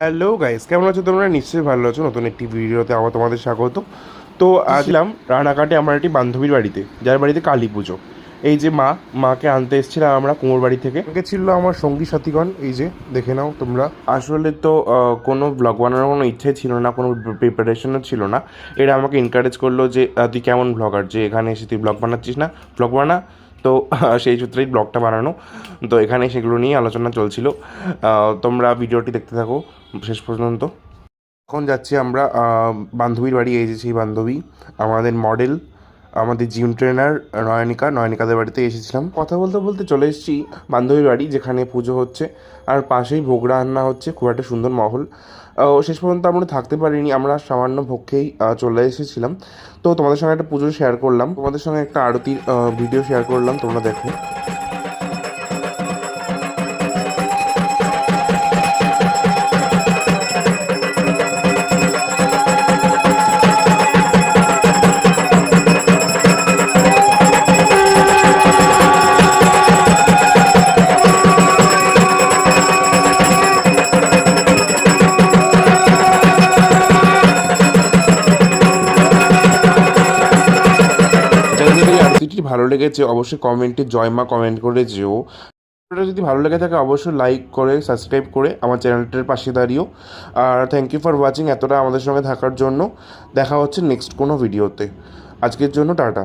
Hello guys, কেমন আছো তোমরা? নিশ্চয়ই ভালো আছো। নতুন একটি ভিডিওতে আবার তোমাদের স্বাগত। তো আজ এলাম রানাঘাটে আমার একটি বান্ধবীর বাড়িতে, যার বাড়িতে কালী পুজো। এই যে মাকে আনতে এসেছিলাম আমরা কুমোর বাড়ি থেকে। আগে ছিল আমার সঙ্গী সাথীগণ, এই যে দেখে নাও তোমরা। আসলে তো কোনো ব্লগ বানানোর কোনো ইচ্ছে ছিল না, কোনো প্রিপারেশনও ছিল না। এরা আমাকে এনকারেজ করলো যে তুই কেমন ব্লগার, যে এখানে এসে তুই ব্লগ বানাচ্ছিস না, ব্লগ বানা। তো সেই সূত্রেই ব্লগটা বানানো। তো এখানে সেগুলো নিয়ে আলোচনা চলছিল। তোমরা ভিডিওটি দেখতে থাকো শেষ পর্যন্ত। এখন যাচ্ছি আমরা বান্ধবীর বাড়ি। এই যে সেই বান্ধবী, আমাদের মডেল, আমাদের জিম ট্রেনার নয়নিকাদের বাড়িতে এসেছিলাম। কথা বলতে বলতে চলে এসেছি বান্ধবীর বাড়ি, যেখানে পুজো হচ্ছে আর পাশেই ভোগ রান্না হচ্ছে। খুব একটা সুন্দর মহল। শেষ পর্যন্ত আমরা থাকতে পারিনি, আমরা সামান্য ভোগ খেয়েই চলে এসেছিলাম। তো তোমাদের সঙ্গে একটা পুজো শেয়ার করলাম, তোমাদের সঙ্গে একটা আরতির ভিডিও শেয়ার করলাম, তোমরা দেখো। যাদের এই আরতিটি ভালো লেগেছে অবশ্যই কমেন্টে জয় মা কমেন্ট করে যেও। ভিডিওটা যদি ভালো লেগে থাকে অবশ্যই লাইক করে সাবস্ক্রাইব করে আমার চ্যানেলটার পাশে দাঁড়িয়েও। আর থ্যাংক ইউ ফর ওয়াচিং, এতটা আমাদের সঙ্গে থাকার জন্য। দেখা হচ্ছে নেক্সট কোনো ভিডিওতে। আজকের জন্য টাটা।